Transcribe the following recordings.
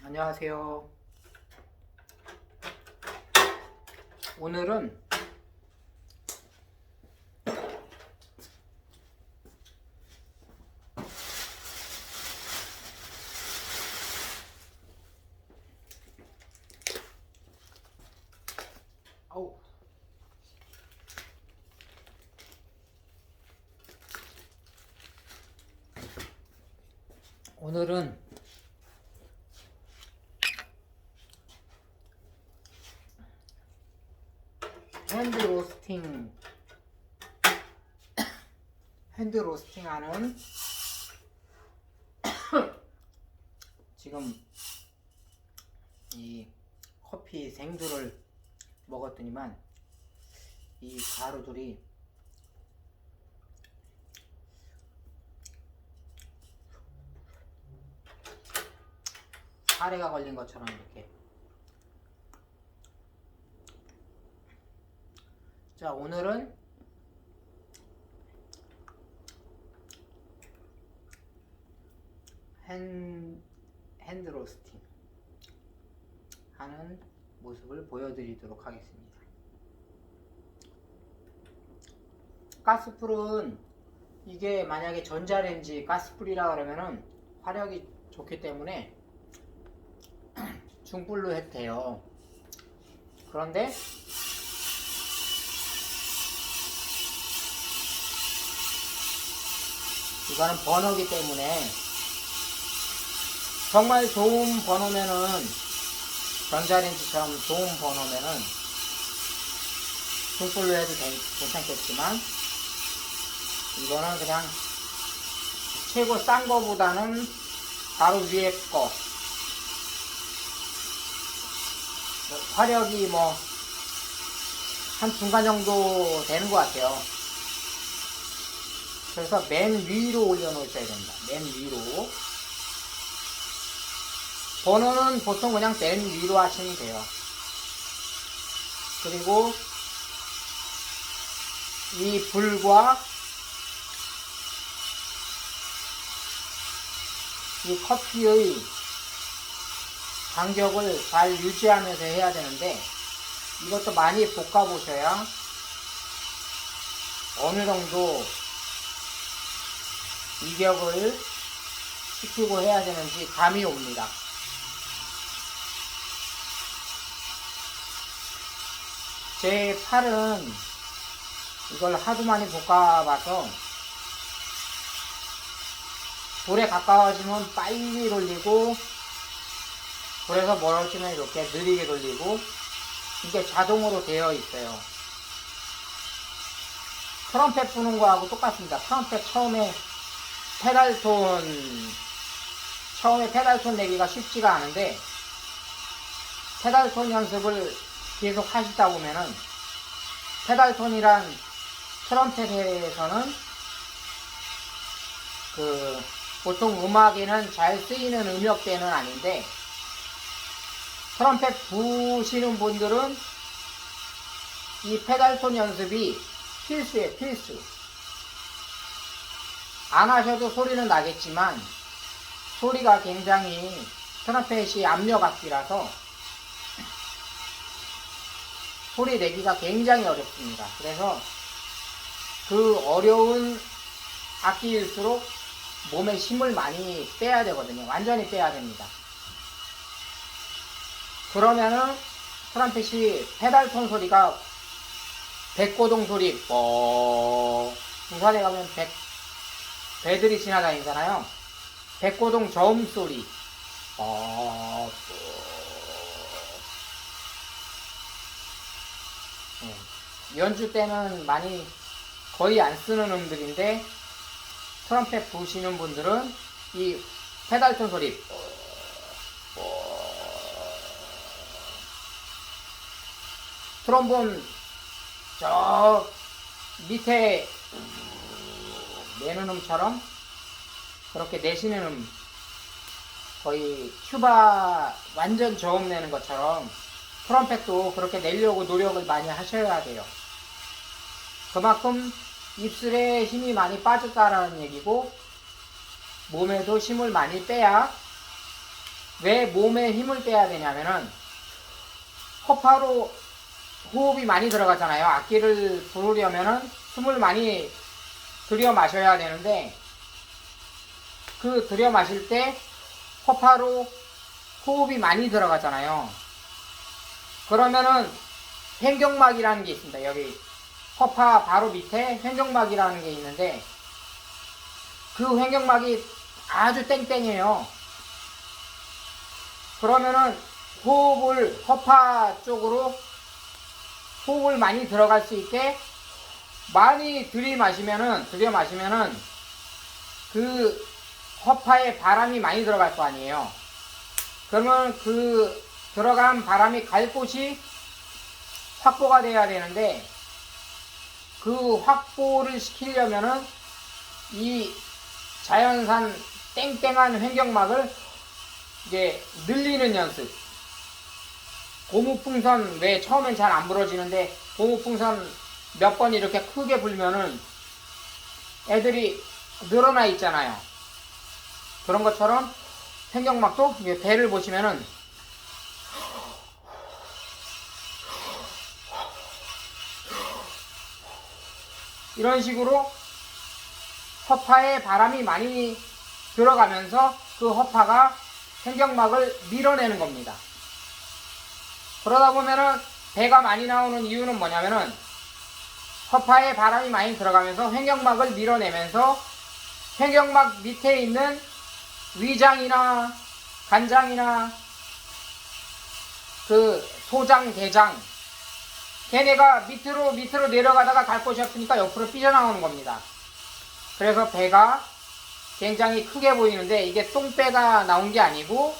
안녕하세요. 오늘은 아우 오늘은 핸드 로스팅 하는 지금 이 커피 생두를 먹었더니만 이 가루들이 사례가 걸린 것처럼 이렇게. 자, 오늘은 핸드 로스팅 하는 모습을 보여드리도록 하겠습니다. 가스불은 이게 만약에 전자레인지 가스불이라 그러면은 화력이 좋기 때문에 중불로 해도 돼요. 그런데 이거는 버너기 때문에 정말 좋은 버너면은 전자레인지처럼 좋은 버너면은 중불로 해도 괜찮겠지만 이거는 그냥 최고 싼 거보다는 바로 위에 거 화력이 뭐 한 중간 정도 되는 것 같아요. 그래서 맨 위로 올려놓으셔야 됩니다. 맨 위로. 버너는 보통 그냥 맨 위로 하시면 돼요. 그리고 이 불과 이 커피의 간격을 잘 유지하면서 해야 되는데 이것도 많이 볶아 보셔야 어느 정도 이격을 시키고 해야 되는지 감이 옵니다. 제 팔은 이걸 하도 많이 볶아봐서 불에 가까워지면 빨리 돌리고 불에서 멀어지면 이렇게 느리게 돌리고 이게 자동으로 되어 있어요. 트럼펫 부는 거하고 똑같습니다. 트럼펫 처음에 페달톤 내기가 쉽지가 않은데 페달톤 연습을 계속 하시다 보면은 페달톤이란 트럼펫에서는 보통 음악에는 잘 쓰이는 음역대는 아닌데 트럼펫 부시는 분들은 이 페달톤 연습이 필수예요. 필수. 안 하셔도 소리는 나겠지만 소리가 굉장히 트럼펫이 압력악기라서 소리 내기가 굉장히 어렵습니다. 그래서 그 어려운 악기일수록 몸에 힘을 많이 빼야 되거든요. 완전히 빼야 됩니다. 그러면은 트럼펫이 페달톤 소리가 백고동 소리 부산에 가면 배들이 지나다니잖아요. 백고동 저음 소리 연주 때는 많이 거의 안 쓰는 음들인데 트럼펫 부시는 분들은 이 페달톤 소리 트롬본 저 밑에 내는 음처럼 그렇게 내시는 음 거의 튜바 완전 저음 내는 것처럼 트럼펫도 그렇게 내려고 노력을 많이 하셔야 돼요. 그만큼 입술에 힘이 많이 빠졌다라는 얘기고 몸에도 힘을 많이 빼야 왜 몸에 힘을 빼야 되냐면은 허파로 호흡이 많이 들어가잖아요. 악기를 부르려면은 숨을 많이 들여 마셔야 되는데 그 들여 마실 때 허파로 호흡이 많이 들어가잖아요. 그러면은 횡격막이라는 게 있습니다. 여기 허파 바로 밑에 횡격막이라는 게 있는데 그 횡격막이 아주 땡땡해요. 그러면은 호흡을 허파 쪽으로 호흡을 많이 들어갈 수 있게 많이 들이마시면은 그 허파에 바람이 많이 들어갈 거 아니에요. 그러면 그 들어간 바람이 갈 곳이 확보가 돼야 되는데 그 확보를 시키려면은 이 자연산 땡땡한 횡격막을 이제 늘리는 연습. 고무풍선 왜 처음엔 잘 안 부러지는데 고무풍선 몇 번 이렇게 크게 불면은 애들이 늘어나 있잖아요. 그런 것처럼 횡격막도 배를 보시면은 이런 식으로 허파에 바람이 많이 들어가면서 그 허파가 횡격막을 밀어내는 겁니다. 그러다 보면은 배가 많이 나오는 이유는 뭐냐면은 허파에 바람이 많이 들어가면서 횡격막을 밀어내면서 횡격막 밑에 있는 위장이나 간장이나 그 소장, 대장 걔네가 밑으로 내려가다가 갈 곳이 없으니까 옆으로 삐져나오는 겁니다. 그래서 배가 굉장히 크게 보이는데 이게 똥배가 나온 게 아니고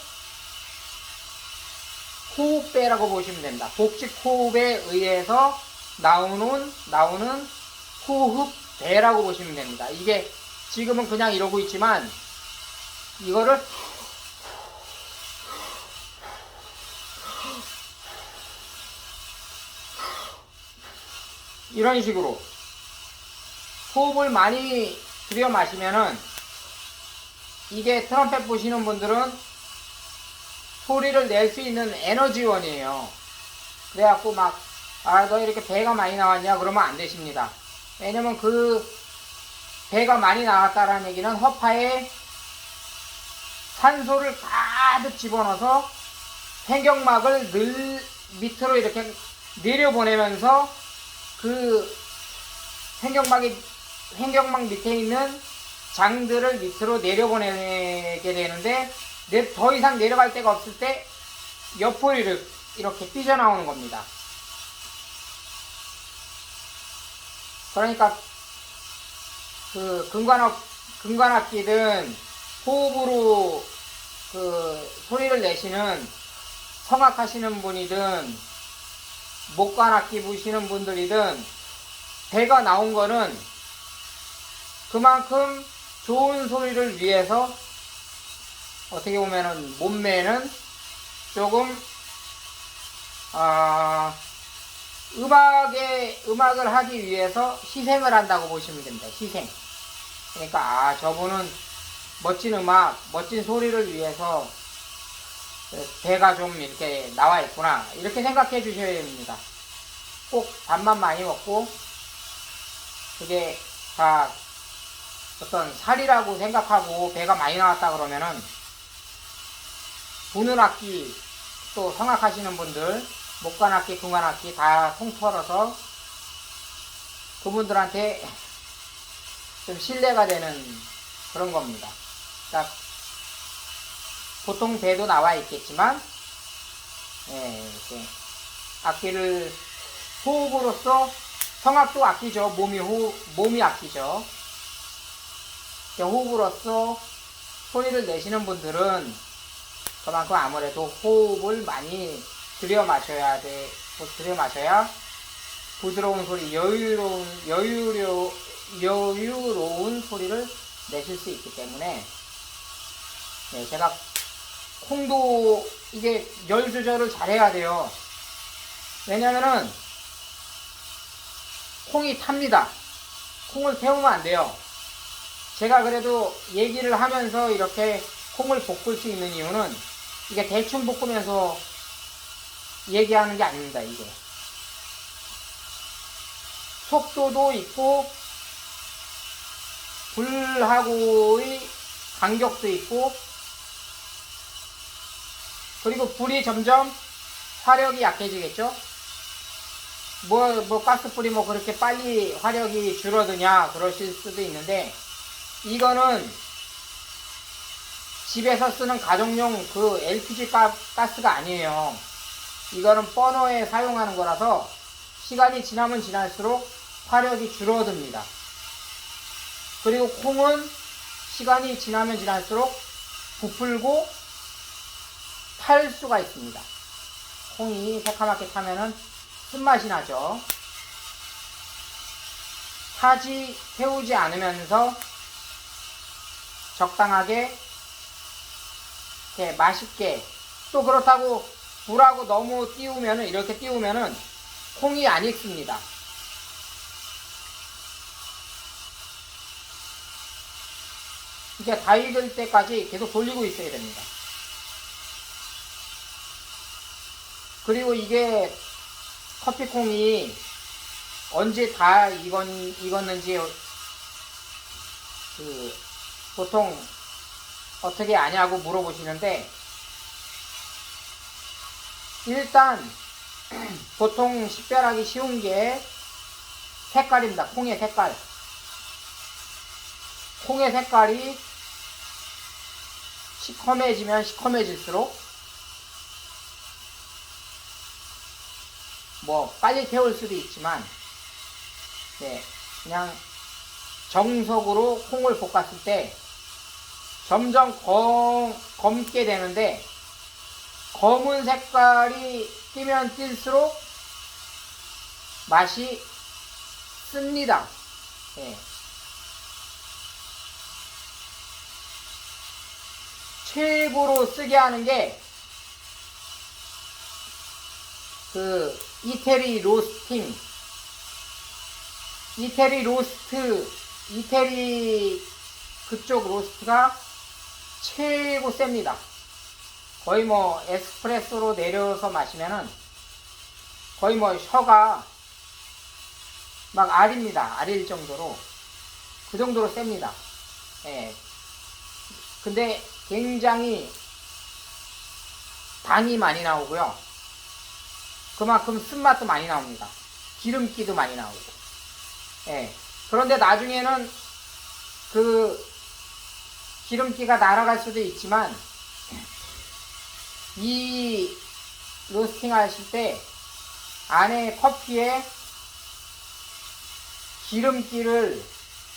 호흡배라고 보시면 됩니다. 복식 호흡에 의해서 나오는 호흡배라고 보시면 됩니다. 이게 지금은 그냥 이러고 있지만 이거를 이런 식으로 호흡을 많이 들여 마시면은 이게 트럼펫 보시는 분들은 소리를 낼 수 있는 에너지원이에요. 그래갖고 막, 너 이렇게 배가 많이 나왔냐? 그러면 안 되십니다. 왜냐면 그 배가 많이 나왔다라는 얘기는 허파에 산소를 가득 집어넣어서 횡격막을 밑으로 이렇게 내려보내면서 그 횡격막 밑에 있는 장들을 밑으로 내려보내게 되는데 더 이상 내려갈 데가 없을 때 옆으로 이렇게 삐져나오는 겁니다. 그러니까 그 금관악기든 호흡으로 그 소리를 내시는 성악하시는 분이든 목관악기 부시는 분들이든 배가 나온 거는 그만큼 좋은 소리를 위해서 어떻게 보면은 몸매는 조금 음악을 하기 위해서 희생을 한다고 보시면 됩니다. 희생. 그러니까 저분은 멋진 음악, 멋진 소리를 위해서 배가 좀 이렇게 나와 있구나 이렇게 생각해 주셔야 됩니다. 꼭 밥만 많이 먹고 그게 다 어떤 살이라고 생각하고 배가 많이 나왔다 그러면은 부는 악기 또 성악하시는 분들 목관악기, 금관악기 다 통틀어서 그분들한테 좀 신뢰가 되는 그런 겁니다. 그러니까 보통 배도 나와 있겠지만 이렇게 악기를 호흡으로써 성악도 악기죠. 몸이 악기죠. 호흡으로써 소리를 내시는 분들은 그만큼 아무래도 호흡을 많이 들여 마셔야 부드러운 소리, 여유로운 소리를 내실 수 있기 때문에 제가 콩도 이게 열 조절을 잘 해야 돼요. 왜냐면은 콩이 탑니다. 콩을 태우면 안 돼요. 제가 그래도 얘기를 하면서 이렇게 콩을 볶을 수 있는 이유는 이게 대충 볶으면서 얘기하는 게 아닙니다. 이게 속도도 있고 불하고의 간격도 있고, 그리고 불이 점점 화력이 약해지겠죠. 가스불이 그렇게 빨리 화력이 줄어드냐 그러실 수도 있는데, 이거는 집에서 쓰는 가정용 그 LPG 가스가 아니에요. 이거는 버너에 사용하는 거라서 시간이 지나면 지날수록 화력이 줄어듭니다. 그리고 콩은 시간이 지나면 지날수록 부풀고 탈 수가 있습니다. 콩이 새카맣게 타면은 쓴맛이 나죠. 태우지 않으면서 적당하게 맛있게, 또 그렇다고 불하고 너무 이렇게 띄우면은 콩이 안 익습니다. 이게 다 익을 때까지 계속 돌리고 있어야 됩니다. 그리고 이게 커피콩이 언제 다 익었는지 보통 어떻게 아냐고 물어보시는데, 일단 보통 식별하기 쉬운 게 색깔입니다. 콩의 색깔. 콩의 색깔이 시커매지면 시커매질수록 빨리 태울 수도 있지만, 그냥 정석으로 콩을 볶았을 때 점점 검게 되는데, 검은 색깔이 띄면 띨수록 맛이 씁니다. 최고로 쓰게 하는 게 이태리 로스팅, 이태리 그쪽 로스트가 최고 셉니다. 거의 에스프레소로 내려서 마시면은 거의 혀가 막 아릴 정도로, 그 정도로 셉니다. 근데 굉장히 당이 많이 나오고요. 그만큼 쓴맛도 많이 나옵니다. 기름기도 많이 나오고. 그런데 나중에는 기름기가 날아갈 수도 있지만, 이 로스팅 하실 때 안에 커피에 기름기를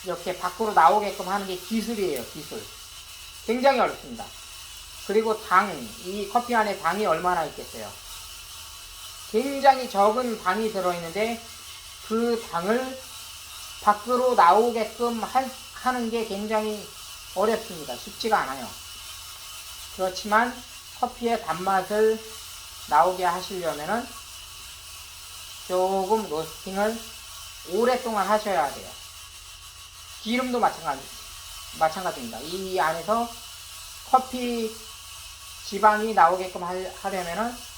이렇게 밖으로 나오게끔 하는 게 기술이에요. 기술. 굉장히 어렵습니다. 그리고 이 커피 안에 당이 얼마나 있겠어요. 굉장히 적은 당이 들어있는데 그 당을 밖으로 나오게끔 하는 게 굉장히 어렵습니다. 쉽지가 않아요. 그렇지만 커피의 단맛을 나오게 하시려면은 조금 로스팅을 오랫동안 하셔야 돼요. 기름도 마찬가지입니다. 이 안에서 커피 지방이 나오게끔 하려면은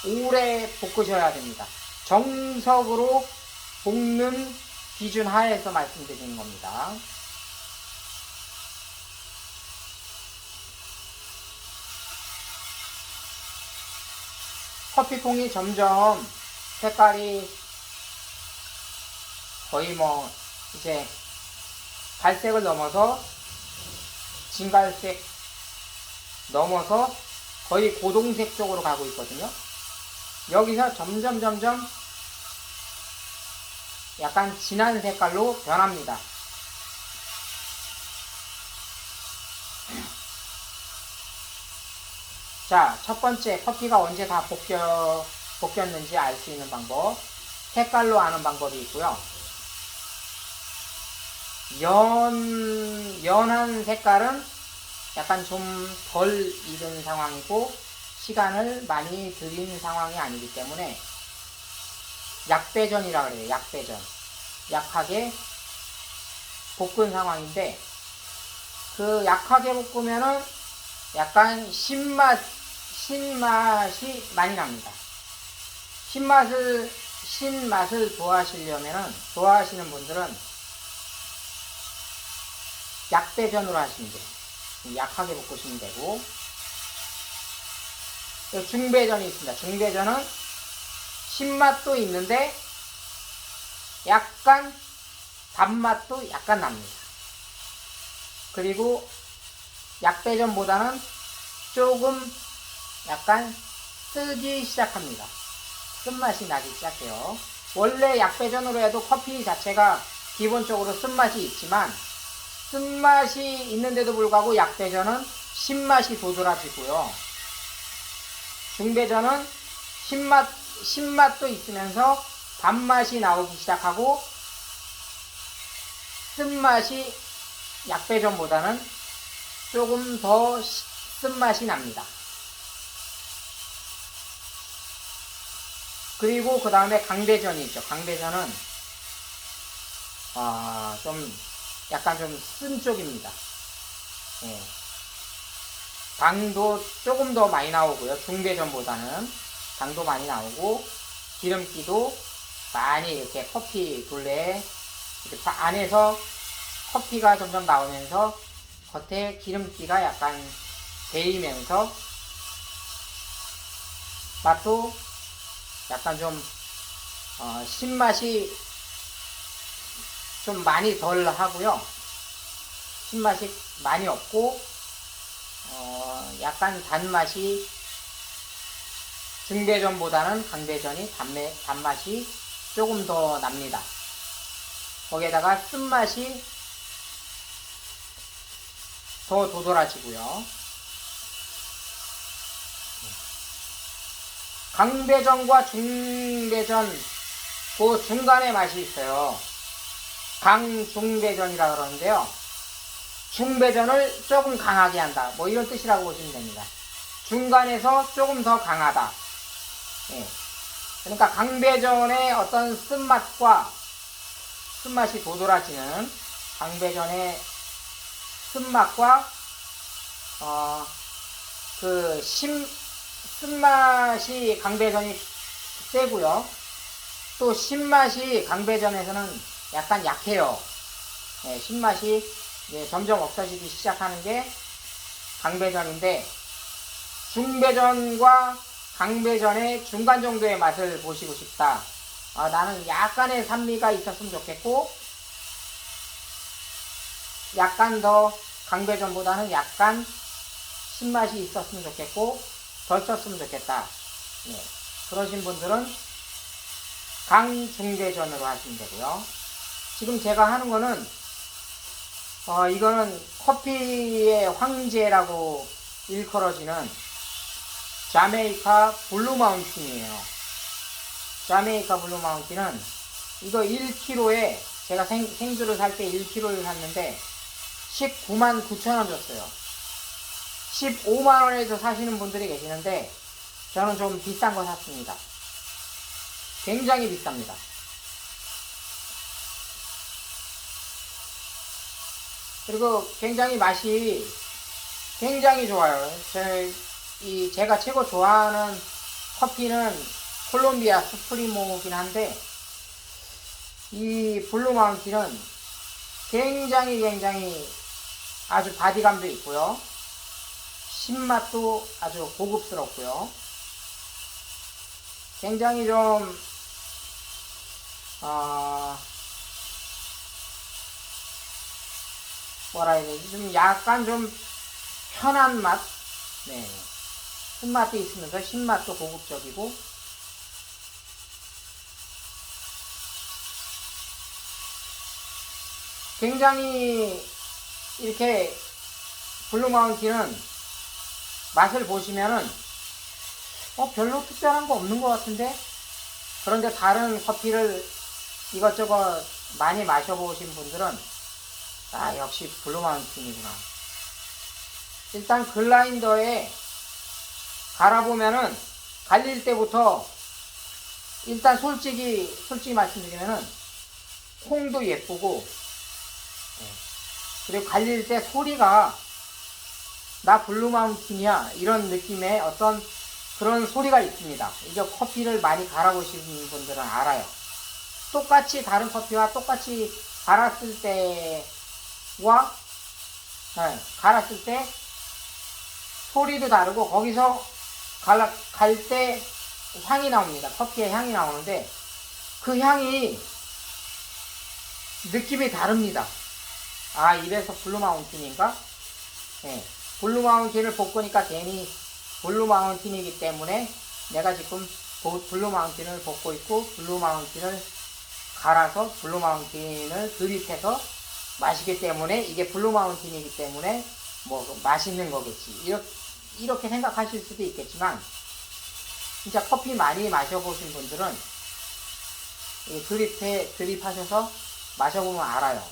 오래 볶으셔야 됩니다. 정석으로 볶는 기준 하에서 말씀드리는 겁니다. 커피콩이 점점 색깔이 거의 이제 갈색을 넘어서 진갈색 넘어서 거의 고동색 쪽으로 가고 있거든요. 여기서 점점 약간 진한 색깔로 변합니다. 자, 첫 번째 커피가 언제 다 볶였는지 알 수 있는 방법, 색깔로 아는 방법이 있고요. 연한 색깔은 약간 좀 덜 익은 상황이고 시간을 많이 들인 상황이 아니기 때문에 약배전이라 그래요. 약배전. 약하게 볶은 상황인데, 그 약하게 볶으면은 약간 신맛 신맛이 많이 납니다. 신맛을 좋아하시는 분들은 약배전으로 하시면 돼요. 약하게 볶으시면 되고, 중배전이 있습니다. 중배전은 신맛도 있는데 약간 단맛도 약간 납니다. 그리고 약배전보다는 조금 약간 쓰기 시작합니다. 쓴맛이 나기 시작해요. 원래 약배전으로 해도 커피 자체가 기본적으로 쓴맛이 있지만, 쓴맛이 있는데도 불구하고 약배전은 신맛이 도드라지고요. 중배전은 신맛도 있으면서 단맛이 나오기 시작하고, 쓴맛이 약배전보다는 조금 더 쓴맛이 납니다. 그리고 그 다음에 강배전이 있죠. 강배전은 좀 약간 좀 쓴 쪽입니다. 예. 당도 조금 더 많이 나오고요. 중배전보다는 당도 많이 나오고, 기름기도 많이 이렇게 커피 둘레에 이렇게 안에서 커피가 점점 나오면서 겉에 기름기가 약간 배이면서 맛도 약간 좀 신맛이 좀 많이 덜 하고요. 신맛이 많이 없고, 약간 단맛이 중배전보다는 강배전이 단맛이 조금 더 납니다. 거기에다가 쓴맛이 더 도드라지고요. 강배전과 중배전, 그 중간에 맛이 있어요. 강중배전이라 그러는데요. 중배전을 조금 강하게 한다, 뭐 이런 뜻이라고 보시면 됩니다. 중간에서 조금 더 강하다. 예. 그러니까 강배전의 어떤 쓴맛이 도드라지는 강배전의 쓴맛과 쓴맛이 강배전이 세고요. 또 신맛이 강배전에서는 약간 약해요. 예, 신맛이 점점 없어지기 시작하는 게 강배전인데, 중배전과 강배전의 중간 정도의 맛을 보시고 싶다. 나는 약간의 산미가 있었으면 좋겠고, 약간 더 강배전보다는 약간 신맛이 있었으면 좋겠고, 덜 썼으면 좋겠다. 네. 그러신 분들은 강중배전으로 하시면 되고요. 지금 제가 하는 거는 이거는 커피의 황제라고 일컬어지는 자메이카 블루마운틴이에요. 자메이카 블루마운틴은 이거 1kg에 제가 생주를 살 때 1kg를 샀는데 199,000원 줬어요. 15만원에서 사시는 분들이 계시는데 저는 좀 비싼 거 샀습니다. 굉장히 비쌉니다. 그리고 굉장히 맛이 굉장히 좋아요. 제가 최고 좋아하는 커피는 콜롬비아 수프리모긴 한데, 이 블루마운틴은 굉장히 아주 바디감도 있고요. 신맛도 아주 고급스럽고요. 굉장히 좀 뭐라 해야 되지? 좀 약간 좀 편한 맛? 네. 쓴맛도 있으면서 신맛도 고급적이고, 굉장히 이렇게 블루마운틴은 맛을 보시면은 별로 특별한 거 없는 것 같은데, 그런데 다른 커피를 이것저것 많이 마셔보신 분들은 역시 블루마운틴이구나. 일단 글라인더에 갈아보면은, 갈릴 때부터 일단 솔직히 말씀드리면은 콩도 예쁘고, 그리고 갈릴 때 소리가 나 블루마운틴이야 이런 느낌의 어떤 그런 소리가 있습니다. 이게 커피를 많이 갈아보시는 분들은 알아요. 똑같이 다른 커피와 똑같이 갈았을 때와 갈았을 때 소리도 다르고 거기서 갈 때 향이 나옵니다. 커피의 향이 나오는데 그 향이 느낌이 다릅니다. 아, 이래서 블루마운틴인가? 네. 블루마운틴을 볶으니까 괜히 블루마운틴이기 때문에 내가 지금 블루마운틴을 볶고 있고 블루마운틴을 갈아서 블루마운틴을 드립해서 마시기 때문에 이게 블루마운틴이기 때문에 뭐 맛있는 거겠지. 이렇게 생각하실 수도 있겠지만 진짜 커피 많이 마셔보신 분들은 드립하셔서 마셔보면 알아요.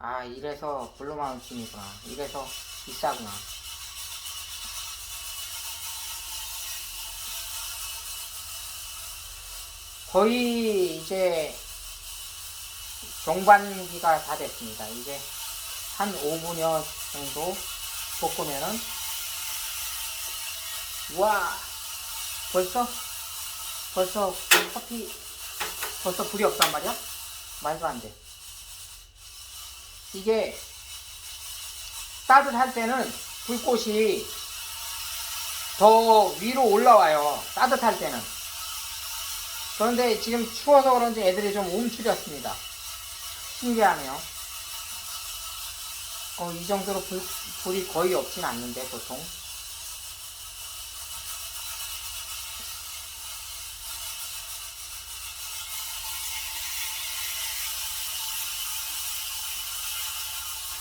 아, 이래서 블루마운틴이구나. 이래서 비싸구나. 거의 이제 종반기가 다 됐습니다. 이제 한 5분여 정도 볶으면은 와, 벌써 커피 벌써 불이 없단 말이야? 말도 안 돼. 이게 따뜻할 때는 불꽃이 더 위로 올라와요. 따뜻할 때는. 그런데 지금 추워서 그런지 애들이 좀 움츠렸습니다. 신기하네요. 이 정도로 불이 거의 없진 않는데 보통.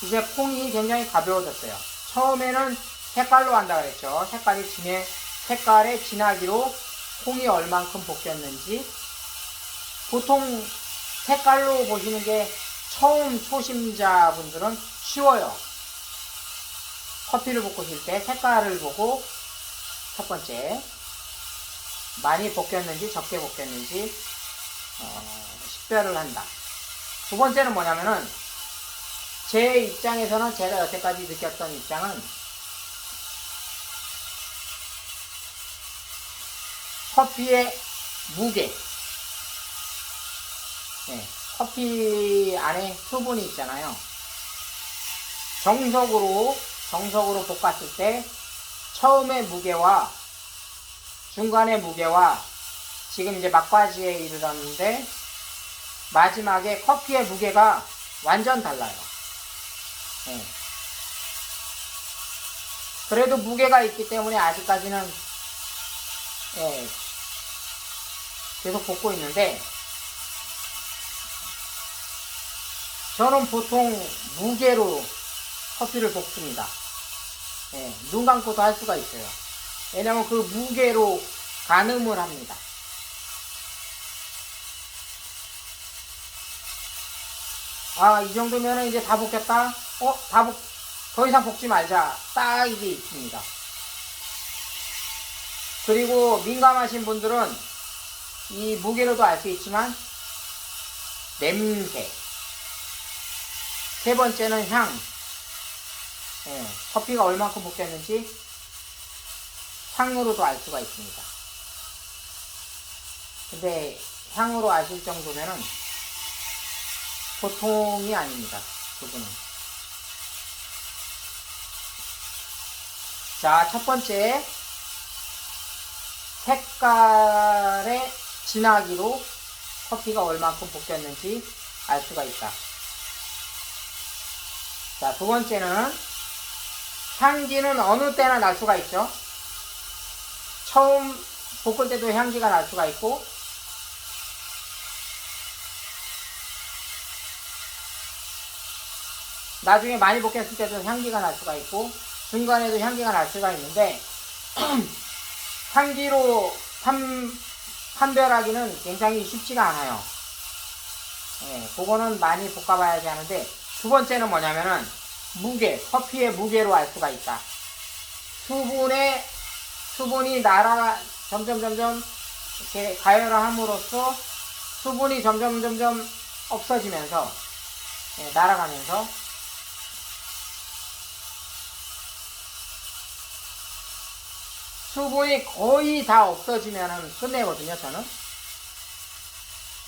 이제 콩이 굉장히 가벼워졌어요. 처음에는 색깔로 한다 그랬죠. 색깔의 진하기로 콩이 얼만큼 볶였는지. 보통 색깔로 보시는 게 처음 초심자분들은 쉬워요. 커피를 볶으실 때 색깔을 보고 첫 번째 많이 볶였는지 적게 볶였는지 식별을 한다. 두 번째는 뭐냐면은 제 입장에서는 제가 여태까지 느꼈던 입장은 커피의 무게, 커피 안에 수분이 있잖아요. 정석으로 볶았을 때 처음의 무게와 중간의 무게와 지금 이제 막바지에 이르렀는데 마지막에 커피의 무게가 완전 달라요. 그래도 무게가 있기 때문에 아직까지는 계속 볶고 있는데 저는 보통 무게로 커피를 볶습니다. 눈 감고도 할 수가 있어요. 왜냐면 그 무게로 가늠을 합니다. 아, 이 정도면 이제 다 볶였다? 더 이상 볶지 말자. 딱 이게 있습니다. 그리고 민감하신 분들은 이 무게로도 알 수 있지만 냄새, 세 번째는 향, 커피가 얼만큼 볶였는지 향으로도 알 수가 있습니다. 근데 향으로 아실 정도면은 보통이 아닙니다. 그분은. 자, 첫 번째 색깔의 진하기로 커피가 얼만큼 볶였는지 알 수가 있다. 자, 두 번째는 향기는 어느 때나 날 수가 있죠. 처음 볶을 때도 향기가 날 수가 있고 나중에 많이 볶였을 때도 향기가 날 수가 있고 중간에도 향기가 날 수가 있는데 향기로 판별하기는 굉장히 쉽지가 않아요. 그거는 많이 볶아봐야지 하는데 두 번째는 뭐냐면은 무게, 커피의 무게로 알 수가 있다. 수분이 점점 이렇게 가열함으로써 수분이 점점 없어지면서 날아가면서 수분이 거의 다 없어지면은 끝내거든요, 저는.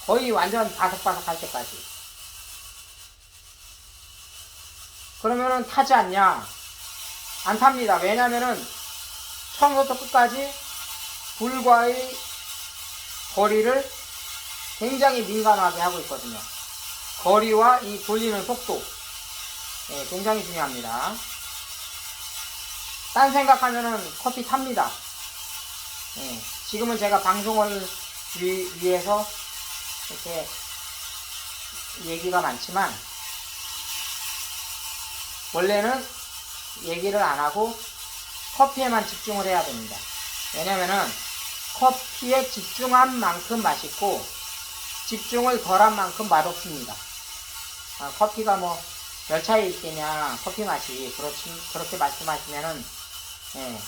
거의 완전 바삭바삭 할 때까지. 그러면은 타지 않냐? 안 탑니다. 왜냐면은 처음부터 끝까지 불과의 거리를 굉장히 민감하게 하고 있거든요. 거리와 이 돌리는 속도, 예, 굉장히 중요합니다. 딴 생각하면은 커피 탑니다. 예, 지금은 제가 방송을 위해서 이렇게 얘기가 많지만, 원래는 얘기를 안 하고 커피에만 집중을 해야 됩니다. 왜냐면은 커피에 집중한 만큼 맛있고 집중을 덜한 만큼 맛없습니다. 커피가 뭐 별 차이 있겠냐, 커피 맛이. 그렇게 말씀하시면은, 예,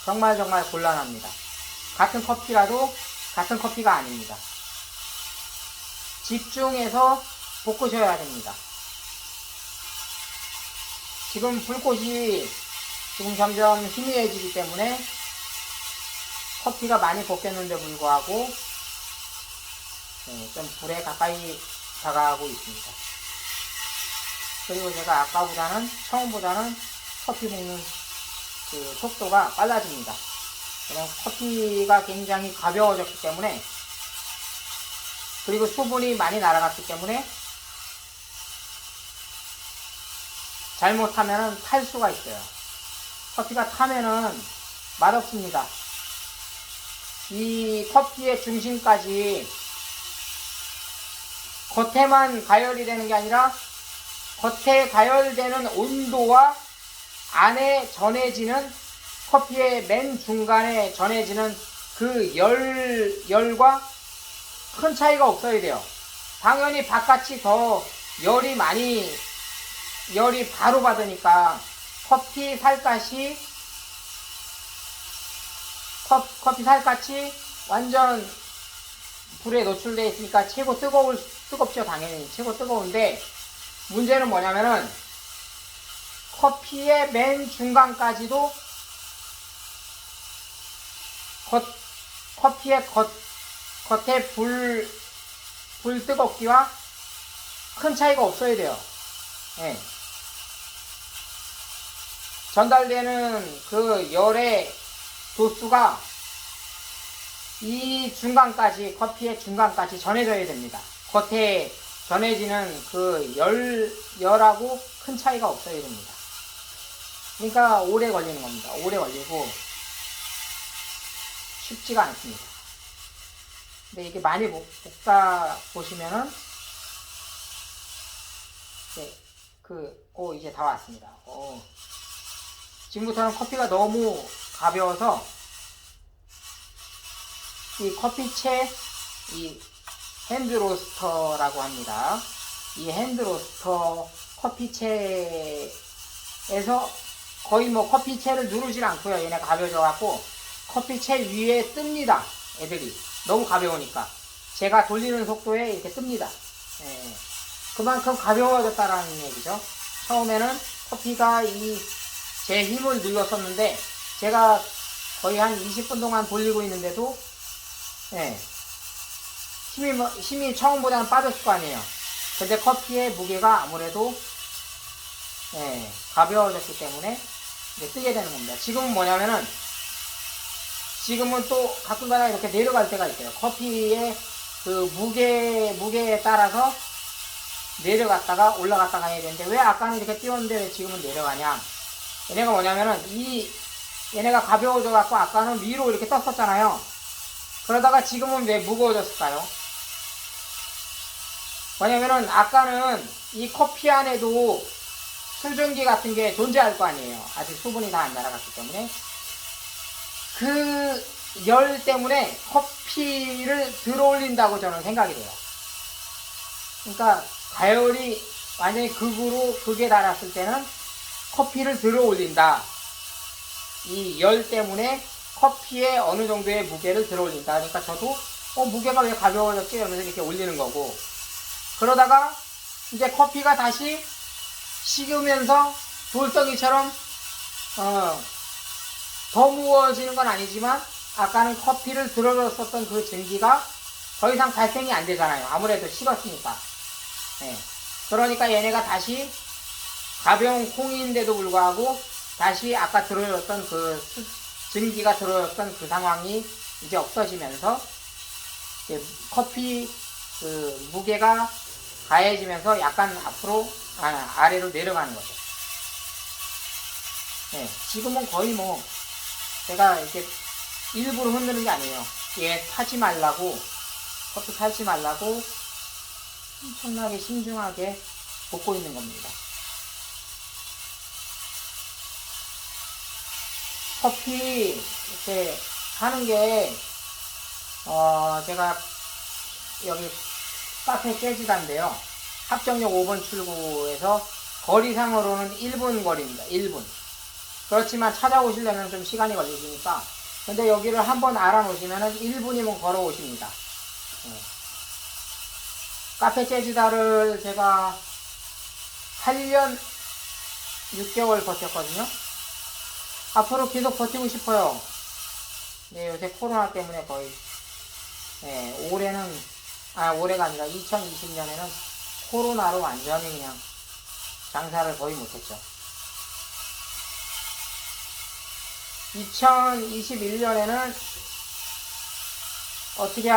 정말 곤란합니다. 같은 커피라도 같은 커피가 아닙니다. 집중해서 볶으셔야 됩니다. 지금 불꽃이 지금 점점 희미해지기 때문에 커피가 많이 볶였는데 불구하고, 네, 좀 불에 가까이 다가가고 있습니다. 그리고 제가 처음보다는 커피 볶는 그 속도가 빨라집니다. 왜냐면 커피가 굉장히 가벼워졌기 때문에, 그리고 수분이 많이 날아갔기 때문에 잘못하면은 탈 수가 있어요. 커피가 타면은 맛없습니다. 이 커피의 중심까지 겉에만 가열이 되는 게 아니라 겉에 가열되는 온도와 안에 전해지는, 커피의 맨 중간에 전해지는 그 열과 큰 차이가 없어야 돼요. 당연히 바깥이 더 열이 바로 받으니까 커피 살갗이 완전 불에 노출되어 있으니까 뜨겁죠. 당연히 최고 뜨거운데, 문제는 뭐냐면은 커피의 맨 중간까지도 커피의 겉에 불 뜨겁기와 큰 차이가 없어야 돼요. 예. 전달되는 그 열의 도수가 이 중간까지, 커피의 중간까지 전해져야 됩니다. 겉에 전해지는 그 열하고 큰 차이가 없어야 됩니다. 그러니까 오래 걸리는 겁니다. 오래 걸리고 쉽지가 않습니다. 근데 이게 많이 볶다 보시면은, 네, 이제 다 왔습니다. 지금부터는 커피가 너무 가벼워서 이 커피채, 이 핸드로스터라고 합니다. 이 핸드로스터 커피채에서 거의 뭐 커피채를 누르질 않고요. 얘네 가벼워져갖고 커피채 위에 뜹니다. 애들이 너무 가벼우니까 제가 돌리는 속도에 이렇게 뜹니다. 예. 그만큼 가벼워졌다라는 얘기죠. 처음에는 커피가 제 힘을 눌렀었는데, 제가 거의 한 20분 동안 돌리고 있는데도, 예, 힘이 처음보다는 빠졌을 거 아니에요. 근데 커피의 무게가 아무래도, 예, 가벼워졌기 때문에 이제 뜨게 되는 겁니다. 지금은 뭐냐면은, 지금은 또 가끔가다 이렇게 내려갈 때가 있어요. 커피의 그 무게에 따라서 내려갔다가 올라갔다가 해야 되는데, 왜 아까는 이렇게 띄웠는데 왜 지금은 내려가냐? 얘네가 뭐냐면은, 얘네가 가벼워져 갖고 아까는 위로 이렇게 떴었잖아요. 그러다가 지금은 왜 무거워졌을까요? 뭐냐면은 아까는 이 커피 안에도 수증기 같은 게 존재할 거 아니에요. 아직 수분이 다 안 날아갔기 때문에. 그 열 때문에 커피를 들어올린다고 저는 생각이 돼요. 그러니까 가열이 완전히 극에 달았을 때는 커피를 들어올린다. 이 열 때문에 커피에 어느 정도의 무게를 들어올린다. 그러니까 저도 무게가 왜 가벼워졌지? 이러면서 이렇게 올리는 거고, 그러다가 이제 커피가 다시 식으면서 돌덩이처럼 더 무거워지는 건 아니지만 아까는 커피를 들어줬었던 그 증기가 더 이상 발생이 안 되잖아요. 아무래도 식었으니까. 예. 그러니까 얘네가 다시 가벼운 콩인데도 불구하고 다시 아까 들어줬던 그 증기가 들어줬던 그 상황이 이제 없어지면서 이제 커피 그 무게가 가해지면서 약간 앞으로 아래로 내려가는 거죠. 네, 지금은 거의 뭐 제가 이렇게 일부러 흔드는 게 아니에요. 얘 타지 말라고, 커피 타지 말라고 엄청나게 신중하게 볶고 있는 겁니다. 커피 이렇게 하는 게 제가 여기 카페 재즈다인데요. 합정역 5번 출구에서 거리상으로는 1분 거리입니다. 1분. 그렇지만 찾아오시려면 좀 시간이 걸리니까. 근데 여기를 한번 알아놓으시면 1분이면 걸어오십니다. 네. 카페 재즈다를 제가 8년 6개월 버텼거든요. 앞으로 계속 버티고 싶어요. 네, 요새 코로나 때문에 거의, 네, 올해가 아니라 2020년에는 코로나로 완전히 그냥 장사를 거의 못했죠. 2021년에는 어떻게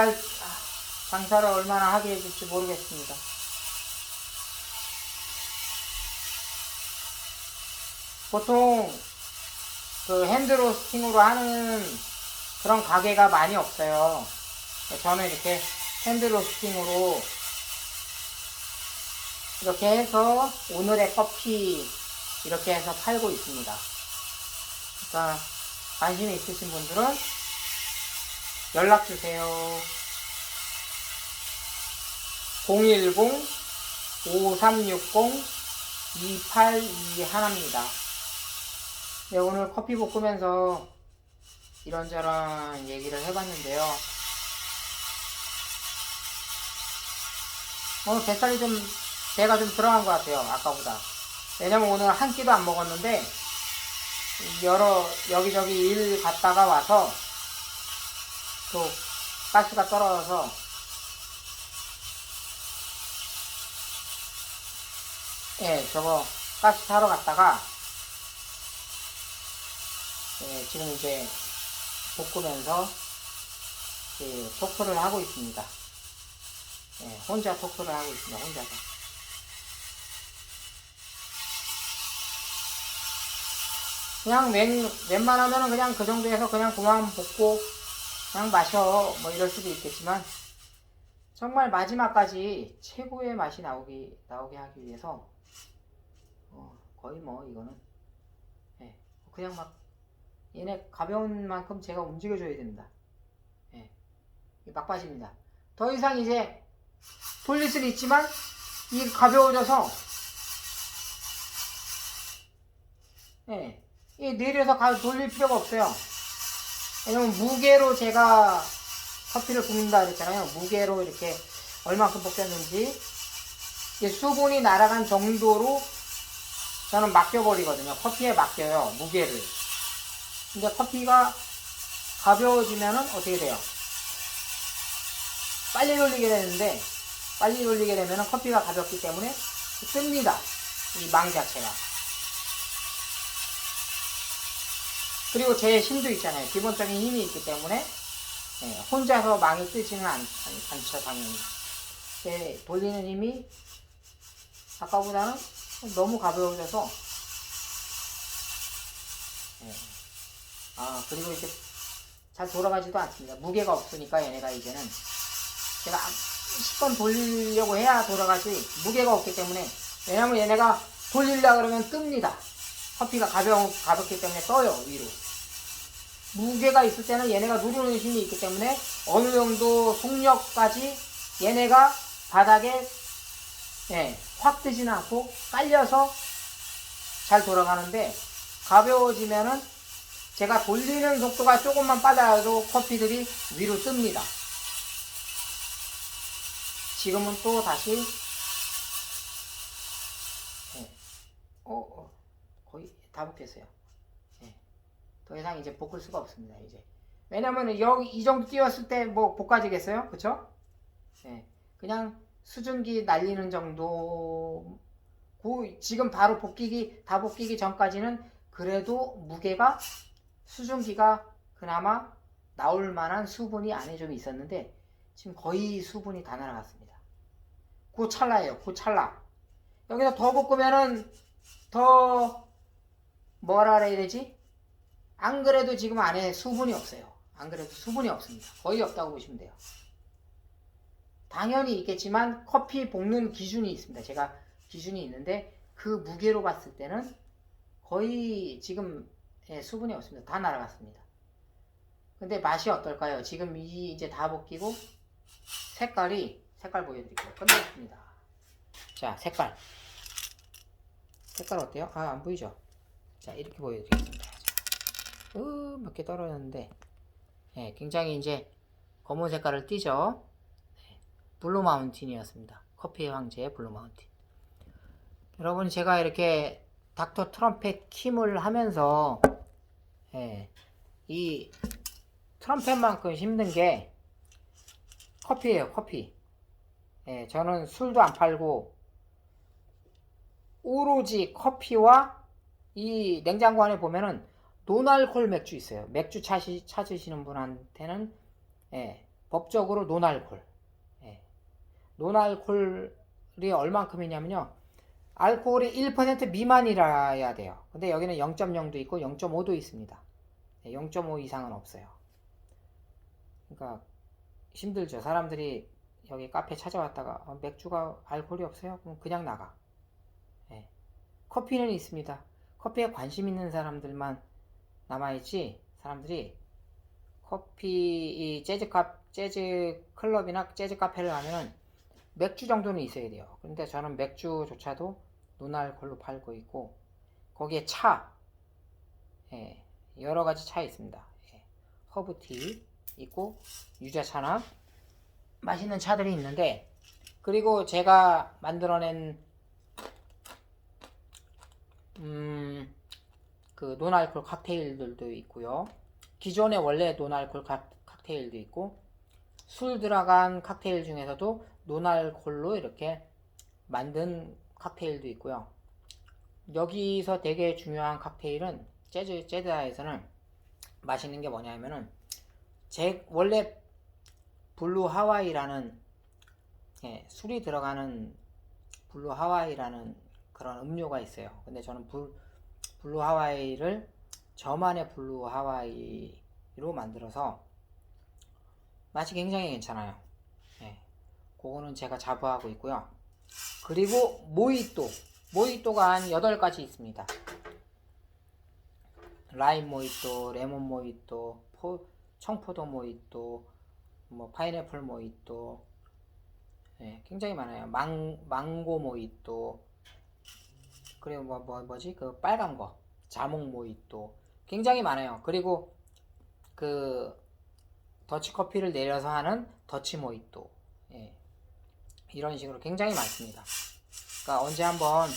장사를 얼마나 하게 해줄지 모르겠습니다. 보통 그 핸드로스팅으로 하는 그런 가게가 많이 없어요. 저는 이렇게 핸드로스팅으로 이렇게 해서 오늘의 커피 이렇게 해서 팔고 있습니다. 그러니까 관심이 있으신 분들은 연락주세요. 010-5360-2821입니다. 네, 오늘 커피 볶으면서 이런저런 얘기를 해봤는데요. 오늘 뱃살이 배가 좀 들어간 것 같아요. 아까보다. 왜냐면 오늘 한 끼도 안 먹었는데 여기저기 일 갔다가 와서 또 가스가 떨어져서 저거 가스 사러 갔다가 지금 이제 볶으면서 토크를 하고 있습니다. 혼자 토크를 하고 있습니다. 혼자서. 그냥 웬만하면 그냥 그 정도에서 그냥 그만 볶고 그냥 마셔 뭐 이럴 수도 있겠지만 정말 마지막까지 최고의 맛이 나오게 하기 위해서 거의 뭐 이거는 그냥 막 얘네 가벼운 만큼 제가 움직여줘야 됩니다. 막바지입니다. 더 이상 이제 돌릴 수는 있지만 이 가벼워져서 이 내려서 돌릴 필요가 없어요. 왜냐면 무게로 제가 커피를 굽는다 그랬잖아요. 무게로 이렇게 얼마큼 볶였는지 수분이 날아간 정도로 저는 맡겨버리거든요. 커피에 맡겨요. 무게를. 근데 커피가 가벼워지면은 어떻게 돼요? 빨리 돌리게 되는데 빨리 돌리게 되면은 커피가 가볍기 때문에 뜹니다. 이 망 자체가. 그리고 제 힘도 있잖아요. 기본적인 힘이 있기 때문에 혼자서 망이 뜨지는 않죠. 당연히. 제 돌리는 힘이 아까보다는 너무 가벼워져서 그리고 이제 잘 돌아가지도 않습니다. 무게가 없으니까 얘네가 이제는 제가 10번 돌리려고 해야 돌아가지 무게가 없기 때문에. 왜냐면 얘네가 돌리려고 그러면 뜹니다. 커피가 가볍기 때문에 떠요 위로. 무게가 있을 때는 얘네가 누르는 힘이 있기 때문에 어느 정도 속력까지 얘네가 바닥에 확 뜨지는 않고 깔려서 잘 돌아가는데 가벼워지면은 제가 돌리는 속도가 조금만 빨라도 커피들이 위로 뜹니다. 지금은 또 다시 거의 다 볶였어요. 더 이상 이제 볶을 수가 없습니다. 이제 왜냐면 여기 이 정도 띄웠을 때 뭐 볶아지겠어요, 그쵸? 예, 그냥 수증기 날리는 정도. 지금 바로 다 볶이기 전까지는 그래도 무게가 수증기가 그나마 나올 만한 수분이 안에 좀 있었는데 지금 거의 수분이 다 날아갔습니다. 그 찰나예요. 그 찰나. 여기서 더 볶으면은 더 뭐라 그래야 되지? 안 그래도 지금 안에 수분이 없어요. 안 그래도 수분이 없습니다. 거의 없다고 보시면 돼요. 당연히 있겠지만 커피 볶는 기준이 있습니다. 제가 기준이 있는데 그 무게로 봤을 때는 거의 지금 수분이 없습니다. 다 날아갔습니다. 근데 맛이 어떨까요? 지금 이제 다 볶이고 색깔 보여드릴게요. 끝났습니다. 자, 색깔 어때요? 안 보이죠? 자, 이렇게 보여드리겠습니다. 몇 개 떨어졌는데 굉장히 이제 검은 색깔을 띠죠. 블루 마운틴이었습니다. 커피의 황제 블루 마운틴. 여러분, 제가 이렇게 닥터 트럼펫 킴을 하면서 이 트럼펫만큼 힘든 게 커피예요. 커피. 저는 술도 안 팔고 오로지 커피와 이 냉장고 안에 보면은 노알콜 맥주 있어요. 맥주 찾으시는 분한테는 법적으로 노알콜. 노알콜이 얼만큼이냐면요. 알코올이 1% 미만이라야 돼요. 근데 여기는 0.0도 있고 0.5도 있습니다. 0.5 이상은 없어요. 그러니까 힘들죠. 사람들이 여기 카페 찾아왔다가 맥주가 알코올이 없어요? 그럼 그냥 나가. 커피는 있습니다. 커피에 관심 있는 사람들만 남아있지, 사람들이 커피 재즈 클럽이나 재즈 카페를 가면은 맥주 정도는 있어야 돼요. 근데 저는 맥주조차도 노알콜로 팔고 있고 거기에 차, 여러 가지 차 있습니다. 허브티 있고 유자차나 맛있는 차들이 있는데, 그리고 제가 만들어낸 그 노알콜 칵테일들도 있고요. 기존에 원래 노알콜 칵테일도 있고, 술 들어간 칵테일 중에서도 노알콜로 이렇게 만든 칵테일도 있고요. 여기서 되게 중요한 칵테일은 재즈에서는 맛있는 게 뭐냐면은 원래 블루 하와이라는 술이 들어가는 블루 하와이라는 그런 음료가 있어요. 근데 저는 블루 하와이를 저만의 블루 하와이로 만들어서 맛이 굉장히 괜찮아요. 그거는 제가 자부하고 있고요. 그리고 모히또가 한 8가지 있습니다. 라임 모히또, 레몬 모히또, 청포도 모히또, 파인애플 모히또, 굉장히 많아요. 망고 모히또, 그리고 뭐지? 그 빨간 거, 자몽 모히또, 굉장히 많아요. 그리고 그 더치 커피를 내려서 하는 더치 모히또, 이런 식으로 굉장히 많습니다. 그러니까 언제 한번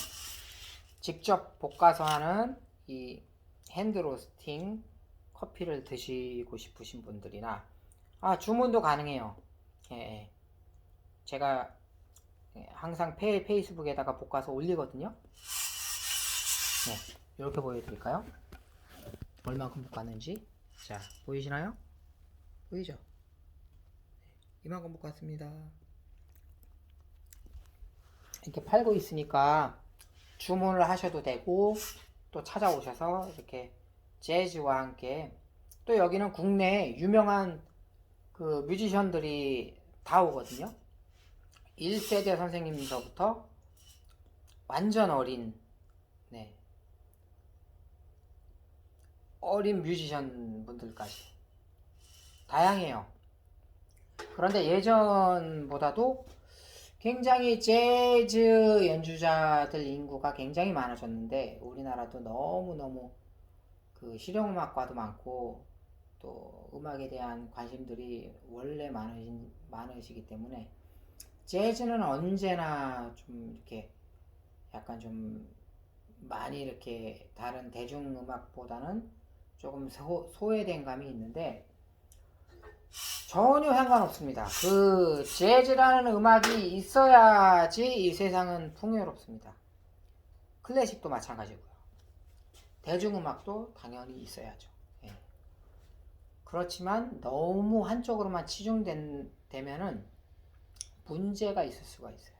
직접 볶아서 하는 이 핸드 로스팅 커피를 드시고 싶으신 분들이나 주문도 가능해요. 제가 항상 페이스북에다가 볶아서 올리거든요. 이렇게 보여드릴까요? 얼만큼 볶았는지. 자, 보이시나요? 보이죠? 이만큼 볶았습니다. 이렇게 팔고 있으니까 주문을 하셔도 되고, 또 찾아오셔서 이렇게 재즈와 함께, 또 여기는 국내 유명한 그 뮤지션들이 다 오거든요. 1세대 선생님서부터 완전 어린 뮤지션 분들까지 다양해요. 그런데 예전보다도 굉장히 재즈 연주자들 인구가 굉장히 많아졌는데, 우리나라도 너무너무 그 실용음악과도 많고 또 음악에 대한 관심들이 원래 많으시기 때문에 재즈는 언제나 좀 이렇게 약간 좀 많이 이렇게 다른 대중음악보다는 조금 소외된 감이 있는데 전혀 상관없습니다. 그 재즈라는 음악이 있어야지 이 세상은 풍요롭습니다. 클래식도 마찬가지고요. 대중음악도 당연히 있어야죠. 예. 그렇지만 너무 한쪽으로만 치중되면은 문제가 있을 수가 있어요.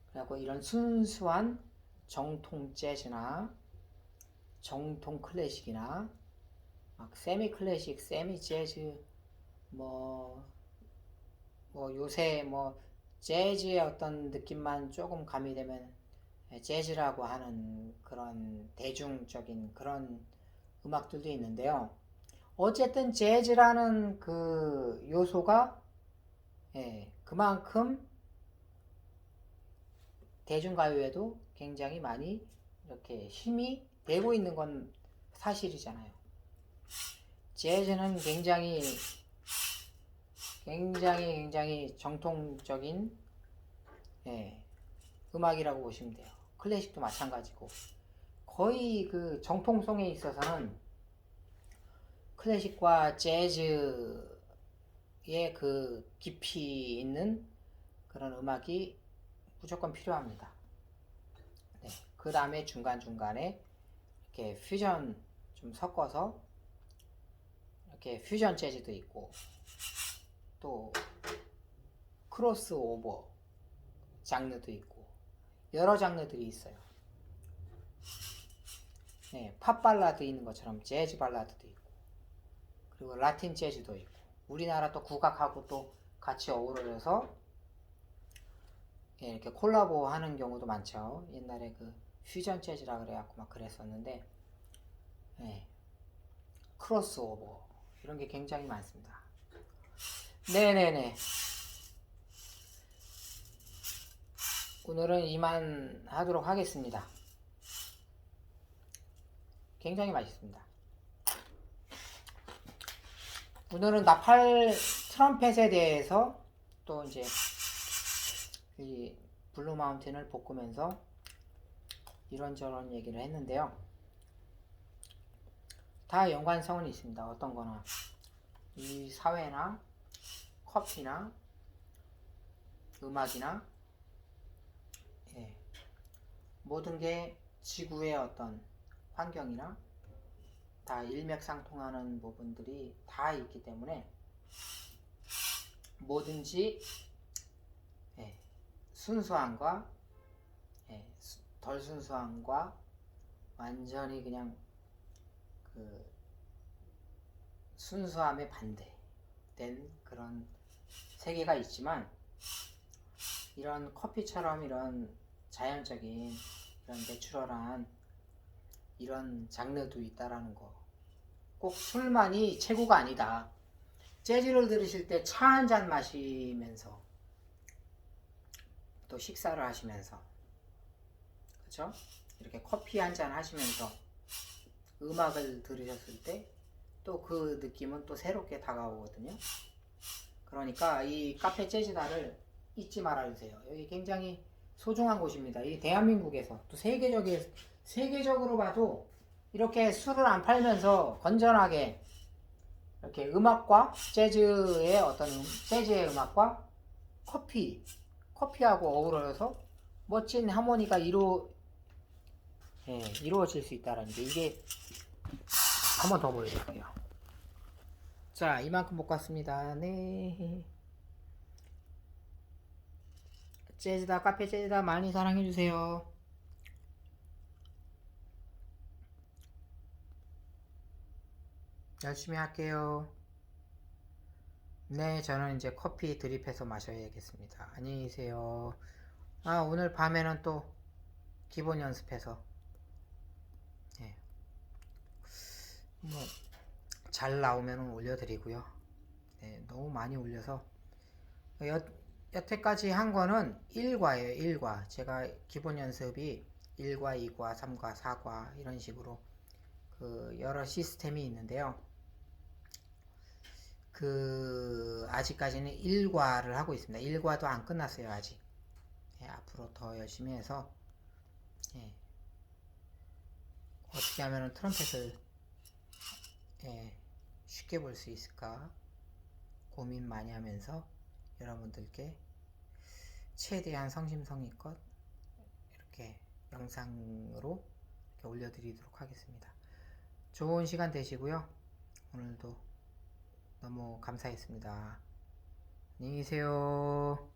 그래갖고 이런 순수한 정통 재즈나 정통 클래식이나 막 세미 클래식, 세미 재즈 뭐 요새 뭐 재즈의 어떤 느낌만 조금 가미되면 재즈라고 하는 그런 대중적인 그런 음악들도 있는데요. 어쨌든 재즈라는 그 요소가 그만큼 대중가요에도 굉장히 많이 이렇게 힘이 되고 있는 건 사실이잖아요. 재즈는 굉장히 정통적인 음악이라고 보시면 돼요. 클래식도 마찬가지고 거의 그 정통성에 있어서는 클래식과 재즈의 그 깊이 있는 그런 음악이 무조건 필요합니다. 네. 그 다음에 중간중간에 이렇게 퓨전 좀 섞어서 이렇게 퓨전 재즈도 있고 또 크로스오버 장르도 있고 여러 장르들이 있어요. 네, 팝 발라드 있는 것처럼 재즈 발라드도 있고 그리고 라틴 재즈도 있고 우리나라 또 국악하고 또 같이 어우러져서 이렇게 콜라보 하는 경우도 많죠. 옛날에 그 퓨전 재즈라 그래갖고 막 그랬었는데 크로스오버 이런 게 굉장히 많습니다. 네네네. 오늘은 이만 하도록 하겠습니다. 굉장히 맛있습니다. 오늘은 나팔 트럼펫에 대해서 또 이제 이 블루 마운틴을 볶으면서 이런저런 얘기를 했는데요. 다 연관성은 있습니다. 어떤 거나 이 사회나 커피나 음악이나 모든 게 지구의 어떤 환경이나 다 일맥상통하는 부분들이 다 있기 때문에 뭐든지 순수함과 덜 순수함과 완전히 그냥 그 순수함에 반대된 그런 세계가 있지만 이런 커피처럼 이런 자연적인 이런 내추럴한 이런 장르도 있다라는 거. 꼭 술만이 최고가 아니다. 재즈를 들으실 때 차 한 잔 마시면서 또 식사를 하시면서 그렇죠? 이렇게 커피 한 잔 하시면서 음악을 들으셨을 때 또 그 느낌은 또 새롭게 다가오거든요. 그러니까 이 카페 재즈다를 잊지 말아주세요. 여기 굉장히 소중한 곳입니다. 이 대한민국에서 또 세계적으로 봐도 이렇게 술을 안 팔면서 건전하게 이렇게 음악과 재즈의 어떤 재즈의 음악과 커피하고 어우러져서 멋진 하모니가 이루어질 수 있다는 게 이게 한 번 더 보여드릴게요. 자, 이만큼 볶았습니다. 네. 재즈다, 카페 재즈다 많이 사랑해주세요. 열심히 할게요. 네, 저는 이제 커피 드립해서 마셔야겠습니다. 안녕히 계세요. 오늘 밤에는 또 기본 연습해서 잘 나오면 올려드리고요. 너무 많이 올려서 여태까지 한 거는 1과예요. 1과. 제가 기본 연습이 1과, 2과, 3과, 4과 이런 식으로 그 여러 시스템이 있는데요. 아직까지는 1과를 하고 있습니다. 1과도 안 끝났어요. 아직. 앞으로 더 열심히 해서 어떻게 하면 트럼펫을 쉽게 볼 수 있을까 고민 많이 하면서 여러분들께 최대한 성심성의껏 이렇게 영상으로 이렇게 올려드리도록 하겠습니다. 좋은 시간 되시고요. 오늘도 너무 감사했습니다. 안녕히 계세요.